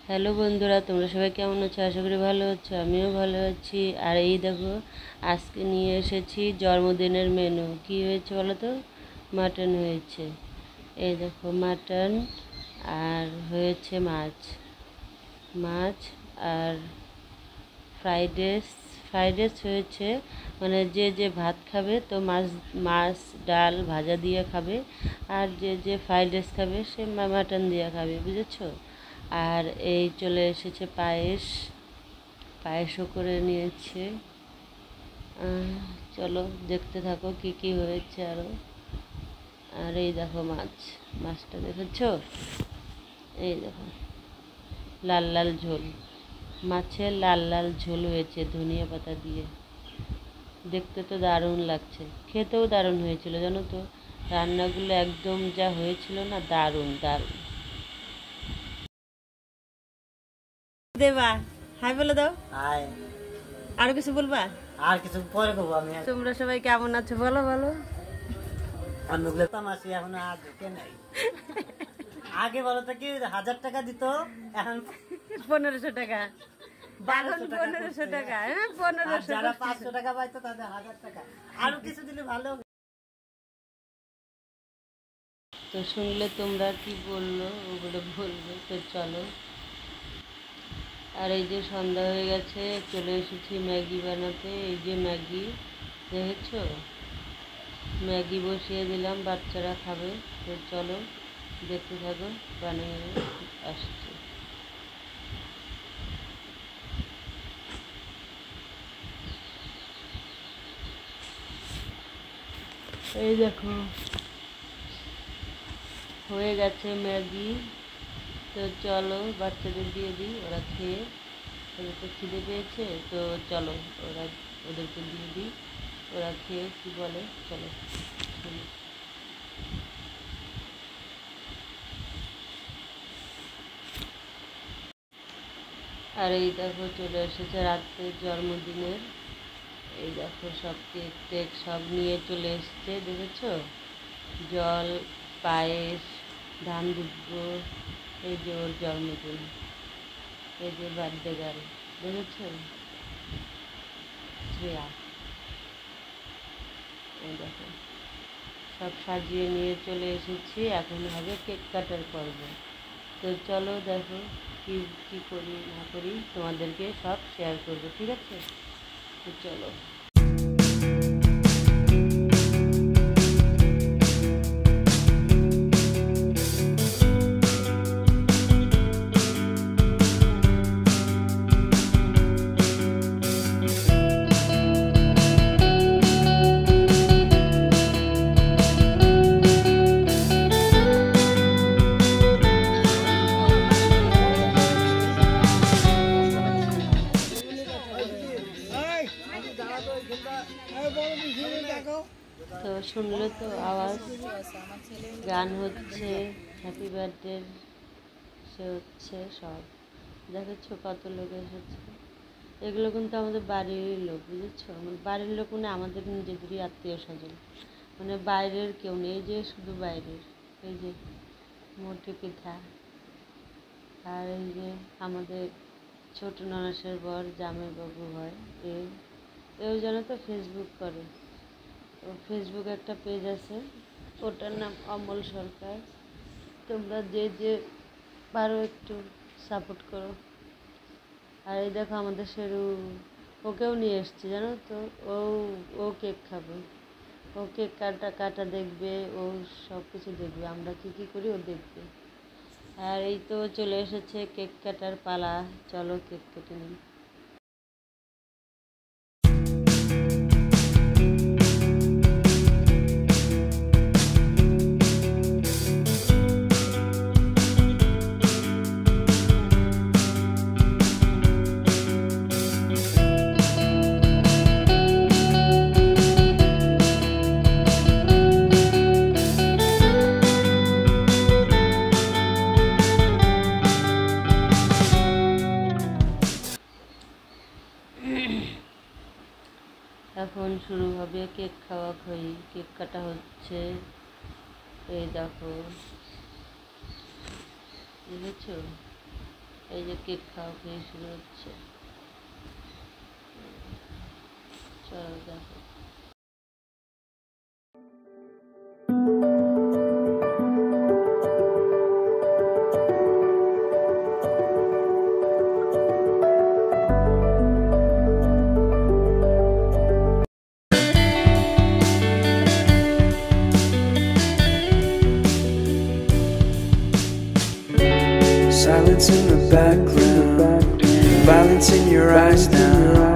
Hello বন্ধুরা, তোমরা সবাই কেমন আছো? আশা করি ভালো আছো, আমিও ভালো আছি। আর এই দেখো, আজকে নিয়ে এসেছি জন্মদিনের মেনু। কি হয়েছে বলো তো? মাটন হয়েছে। এই দেখো মাটন, আর হয়েছে মাছ মাছ আর ফ্রাইড রাইস। ফ্রাইড রাইস হয়েছে, মানে যে যে ভাত খাবে তো মাছ মাছ ডাল ভাজা দিয়ে খাবে, আর যে যে ফ্রাইড রাইস খাবে সে মাটন দিয়ে খাবে, বুঝেছো? আর এই চলে এসেছে পায়েস, পায়েসও করে নিয়েছে। চলো দেখতে থাকো কি কি হয়েছে আরও। আর এই দেখো মাছ, মাছটা দেখেছো? এই দেখো লাল লাল ঝোল, মাছের লাল লাল ঝোল হয়েছে ধনিয়া পাতা দিয়ে। দেখতে তো দারুণ লাগছে, খেতেও দারুণ হয়েছিল জানো তো। রান্নাগুলো একদম যা হয়েছিল না, দারুণ দারুণ। দেবা হাই বলে দাও। হাই। আরো কিছু বলবা? আর কিছু পরে করবো আমি। তোমরা সবাই কেমন আছো বলো বলো। অন্যগুলো তামাশি এখন আর ঢুকে নাই। আগে বলো তো কি 1000 টাকা দিত, এখন 1500 টাকা। এখন 1200 1500 টাকা, হ্যাঁ আর 1500। যারা 500 টাকা পাইতো তাদের 1000 টাকা। আরো কিছু দিলে ভালো। তো শুনলে তোমরা কি বললো ওগুলো বলবে, তো চলো। আর এই যে সন্ধ্যা হয়ে গেছে, চলে এসেছি ম্যাগি বানাতে। এই যে ম্যাগি দেখেছো, ম্যাগি বসিয়ে দিলাম, বাচ্চারা খাবে। তো চলো দেখতে থাকো, বানিয়ে আসছি। এই দেখো হয়ে গেছে ম্যাগি। তো চলো বাচ্চাদের দিয়ে দিই, ওরা খেয়ে, ওদের তো খিদে পেয়েছে, তো চলো ওদেরকে দিয়ে দিই, ওরা খেয়ে কী বলে চলো শুনি। আর এই দেখো চলে এসেছে রাত্রের জন্মদিনের। এই দেখো সব কেক টেক সব নিয়ে চলে এসছে, দেখেছো? জল, পায়েস, ধান দুব্ব। এই যে ওর জন্মদিন, এই যে বার্থডে গার্ল, দেখেছো? শ্রেয়া। এই দেখো সব সাজিয়ে নিয়ে চলে এসেছি, এখন হবে কেক কাটার পর্ব। তো চলো দেখো কী কী করি না করি তোমাদেরকে সব শেয়ার করবো, ঠিক আছে? তো চলো। তো শুনলে তো আওয়াজ, গান হচ্ছে, হ্যাপি বার্থডে সে হচ্ছে সব। দেখেছো কত লোক এসেছে? এগুলো কিন্তু আমাদের বাড়ির লোক, বুঝেছো? আমার বাড়ির লোক মানে আমাদের নিজেদেরই আত্মীয় স্বজন, মানে বাইরের কেউ নেই, যে শুধু বাইরের। এই যে মোটি পিঠা, আর এই যে আমাদের ছোট ননাসের বর, জামাইবাবু হয়। এও জানো তো ফেসবুক করে, ও ফেসবুক একটা পেজ আছে, ওটার নাম অমল সরকার। তোমরা যে যে পারো একটু সাপোর্ট করো। আর এই দেখো আমাদের শেরু, ওকেও নিয়ে এসছি জানো তো। ও ও কেক খাবে, ও কেক কাটা কাটা দেখবে, ও সব কিছু দেখবে, আমরা কী কী করি ও দেখবে। আর এই তো চলে এসেছে কেক কাটার পালা, চলো কেক কেটে নিই। এখন শুরু হবে কেক খাওয়া খাই, কেক কাটা হচ্ছে। এই দেখো, বুঝেছো? এই এই যে কেক খাওয়া খেয়ে শুরু হচ্ছে। চলো দেখো। Silence in the background, violence in your eyes now.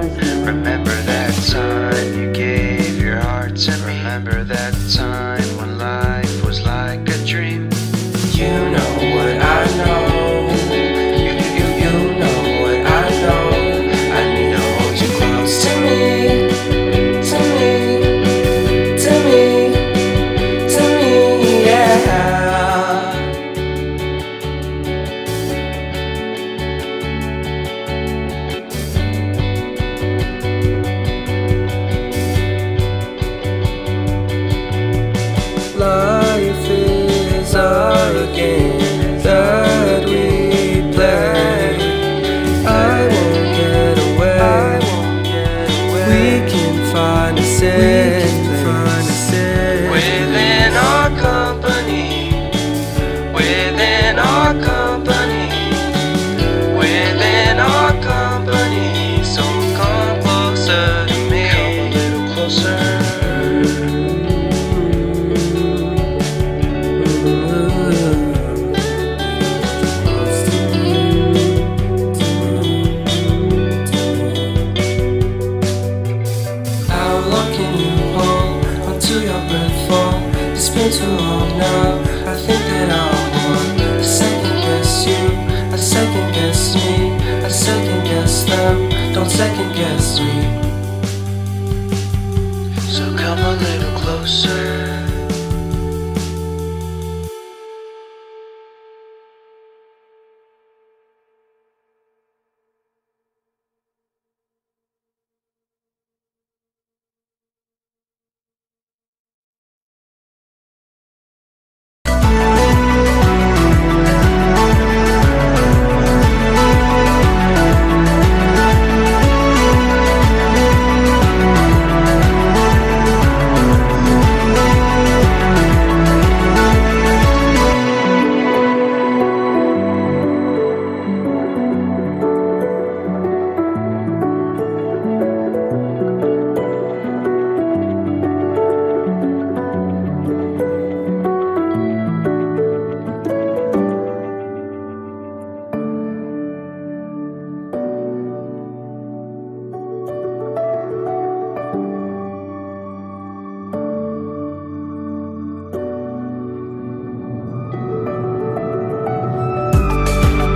Remember that time you gave your heart to me. Remember that time when life was like a dream. You know what I know. You know what I know. I need to hold you close to me, to me, to me, to me, yeah. Life is a game that we play. I won't get away. We can find a safe place within our company. Within our company. Within our company. So come closer to me. Come a little closer. How long can you hold until your breath falls? It's been too long now. I think that I want to second guess you, I second guess me, I second guess them. Don't second guess me. So come a little closer.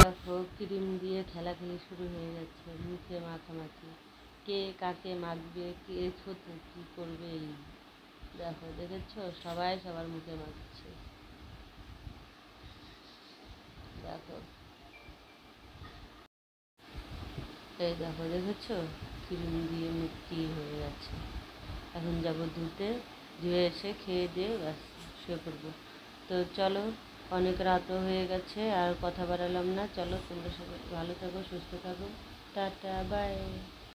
দেখো cream দিয়ে খেলাখেলি শুরু হয়ে যাচ্ছে, মুখে মাখামাখি, কে কাকে মাখবে, কে ছোটো কী করবে। এই দেখো, দেখেছো সবাই সবার মুখে মাখছে। দেখো, এই দেখো, দেখেছো ক্রিম দিয়ে মুখ কী হয়ে যাচ্ছে। এখন যাবো ধুতে, ধুয়ে এসে খেয়ে দিয়ে ব্যাস শুয়ে পড়বো। তো চলো, অনেক রাতও হয়ে গেছে, আর কথা বাড়ালাম না। চলো, তোমরা সবাই ভালো থাকো, সুস্থ থাকো, টাটা, বাই।